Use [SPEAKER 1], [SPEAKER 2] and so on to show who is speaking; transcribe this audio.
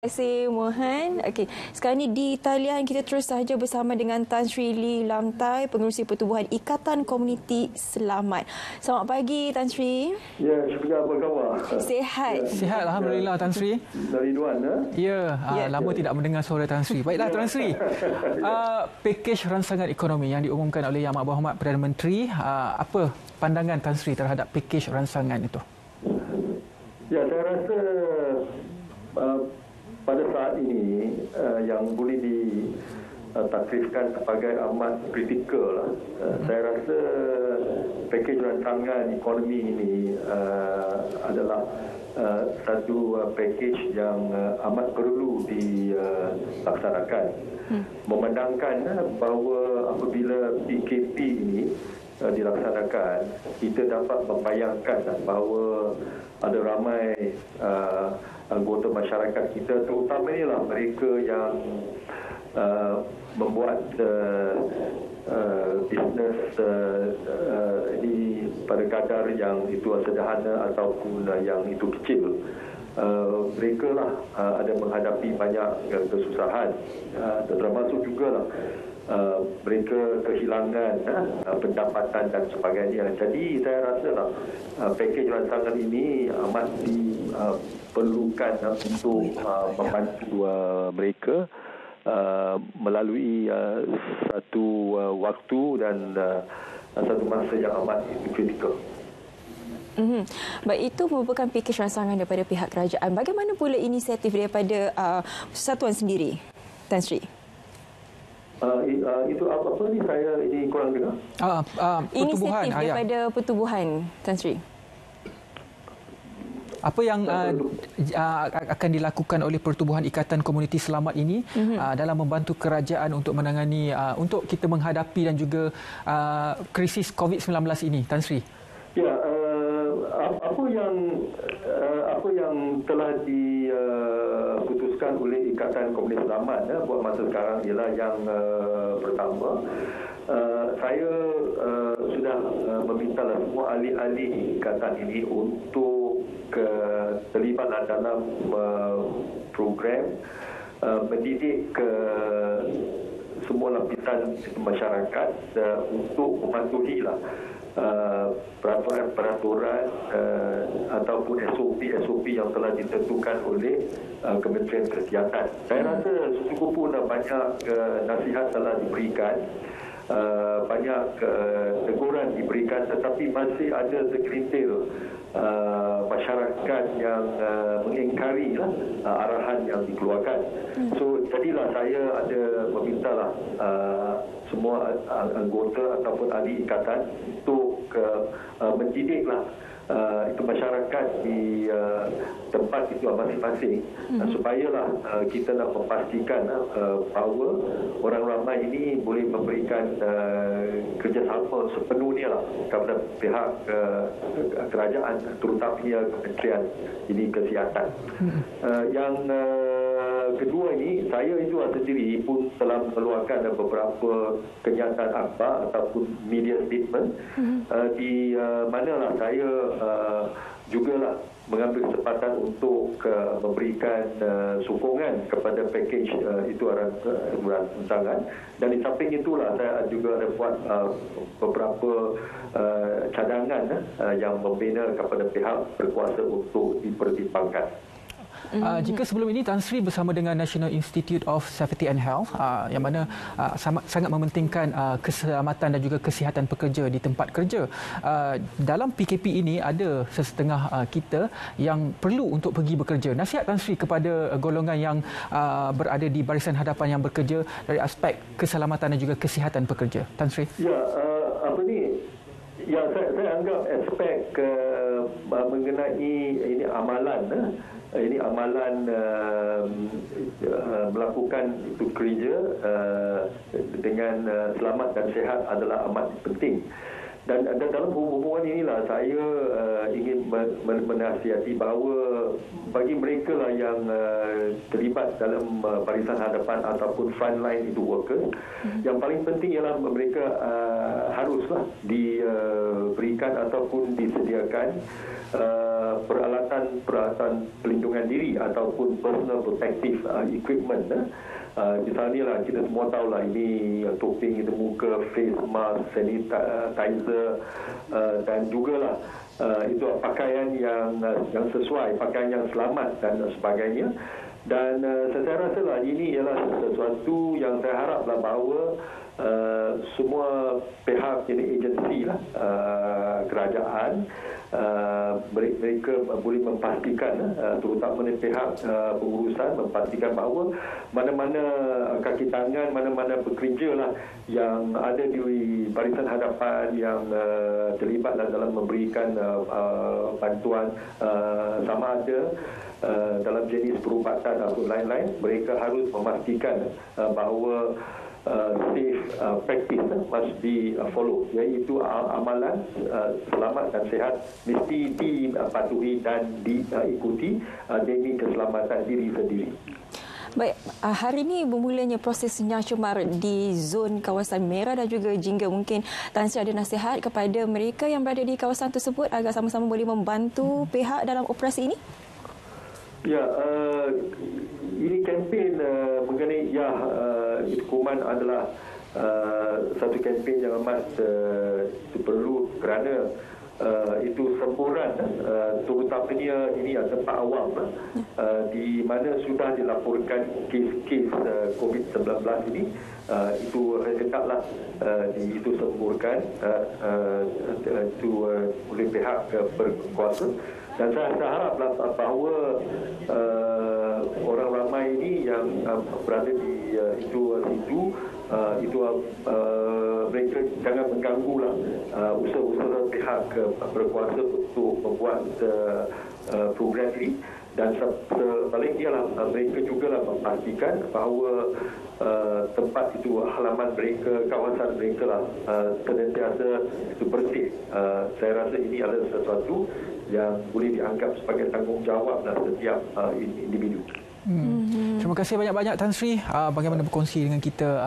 [SPEAKER 1] Terima kasih Mohan. Okey, sekarang ni di talian kita terus sahaja bersama dengan Tan Sri Lee Lam Tai, Pengerusi Pertubuhan Ikatan Komuniti Selamat. Selamat pagi Tan Sri.
[SPEAKER 2] Ya, syukur, apa khabar?
[SPEAKER 1] Sihat.
[SPEAKER 3] Sihat alhamdulillah Tan Sri.
[SPEAKER 2] Dari Duan
[SPEAKER 3] ya. Lama tidak mendengar suara Tan Sri. Baiklah Tan Sri. Pakej ransangan ekonomi yang diumumkan oleh Yang Amat Berhormat Perdana Menteri, apa pandangan Tan Sri terhadap pakej ransangan itu?
[SPEAKER 2] Ya, saya rasa pada saat ini yang boleh ditakrifkan sebagai amat kritikal. Saya rasa pakej rancangan ekonomi ini adalah satu pakej yang amat perlu dilaksanakan. Memandangkan bahawa apabila PKP ini dilaksanakan, kita dapat membayangkan bahawa ada ramai anggota masyarakat kita, terutamanya mereka yang membuat bisnes ini pada kadar yang itu sederhana ataupun yang itu kecil. Mereka ada menghadapi banyak kesusahan, termasuk juga mereka kehilangan pendapatan dan sebagainya. Jadi saya rasa pakej rancangan ini amat diperlukan untuk membantu mereka melalui satu waktu dan satu masa yang amat kritikal.
[SPEAKER 1] Baik, itu merupakan pakej rancangan daripada pihak kerajaan. Bagaimana pula inisiatif daripada persatuan sendiri, Tan Sri?
[SPEAKER 2] Itu apa ni, saya ini kurang dengar.
[SPEAKER 1] Inisiatif daripada pertubuhan, Tan Sri.
[SPEAKER 3] Apa yang akan dilakukan oleh Pertubuhan Ikatan Komuniti Selamat ini dalam membantu kerajaan untuk menangani, untuk kita menghadapi dan juga krisis COVID-19 ini, Tan Sri?
[SPEAKER 2] Ya, apa yang telah diputuskan oleh Ikatan Komuniti Selamat buat masa sekarang ialah yang pertama, saya sudah meminta semua ahli-ahli ikatan ini untuk terlibat dalam program mendidik ke semua lapisan masyarakat untuk mematuhilah peraturan ataupun SOP yang telah ditentukan oleh Kementerian Kesihatan. Saya rasa cukup pun banyak nasihat telah diberikan, banyak teguran diberikan, tetapi masih ada segelintir masyarakat yang mengingkari arahan yang dikeluarkan. So jadilah saya ada memintalah semua anggota ataupun ahli ikatan untuk mendidiklah itu masyarakat di tempat itu masing-masing, supayalah kita nak memastikan bahawa orang ramai ini boleh memberikan kerjasama sepenuhnya kepada pihak kerajaan, terutamanya Kementerian Kesihatan. Yang kedua ini, saya itu sendiri pun telah mengeluarkan beberapa kenyataan akhbar ataupun media statement di manalah saya jugalah mengambil kesempatan untuk memberikan sokongan kepada pakej itu rancangan, dan di samping itulah saya juga ada buat beberapa cadangan yang membina kepada pihak berkuasa untuk dipertimbangkan.
[SPEAKER 3] Jika sebelum ini Tan Sri bersama dengan National Institute of Safety and Health, yang mana sangat mementingkan keselamatan dan juga kesihatan pekerja di tempat kerja, dalam PKP ini ada sesetengah kita yang perlu untuk pergi bekerja. Nasihat Tan Sri kepada golongan yang berada di barisan hadapan yang bekerja dari aspek keselamatan dan juga kesihatan pekerja, Tan Sri?
[SPEAKER 2] Ya, saya anggap aspek mengenai ini amalan melakukan itu kerja dengan selamat dan sihat adalah amat penting. Dan dalam hubungan inilah saya ingin menasihati bahawa bagi mereka yang terlibat dalam barisan hadapan ataupun frontline itu workers, yang paling penting ialah mereka haruslah diberikan ataupun disediakan peralatan pelindungan diri ataupun personal protective equipment. Misalnya lah, kita semua tahu lah, ini topeng itu muka, face mask, sanitizer, dan jugalah itu pakaian yang sesuai, pakaian yang selamat dan sebagainya. Dan saya rasa lah ini ialah sesuatu yang saya haraplah bahawa semua pihak, ini agensi lah, kerajaan, mereka boleh memastikan, terutama pihak pengurusan, memastikan bahawa mana-mana kaki tangan, mana-mana pekerja lah yang ada di barisan hadapan yang terlibat dalam memberikan bantuan sama ada dalam jenis perubatan atau lain-lain, mereka harus memastikan bahawa safe practice must be follow, iaitu amalan selamat dan sihat mesti dipatuhi dan diikuti demi keselamatan diri sendiri.
[SPEAKER 1] Baik, hari ini bermulanya proses Nyah Comar di zon kawasan merah dan juga jingga. Mungkin Tan Sri ada nasihat kepada mereka yang berada di kawasan tersebut agar sama-sama boleh membantu pihak dalam operasi ini?
[SPEAKER 2] Ya, ini kempen mengenai kuman adalah satu kempen yang amat perlu kerana itu semburan terutamanya ini tempat awam di mana sudah dilaporkan kes-kes COVID-19 ini, itu hendaklah itu semburkan itu oleh pihak berkuasa. Dan saya haraplah bahawa orang ramai ini yang berada di situ mereka jangan mengganggulah usaha-usaha pihak berkuasa untuk membuat program ini. Dan sebaliknya lah, mereka juga lah memastikan bahawa tempat itu, halaman mereka, kawasan mereka lah senantiasa itu bersih. Saya rasa ini adalah sesuatu yang boleh dianggap sebagai tanggungjawab setiap individu.
[SPEAKER 3] Terima kasih banyak-banyak Tan Sri bagaimana berkongsi dengan kita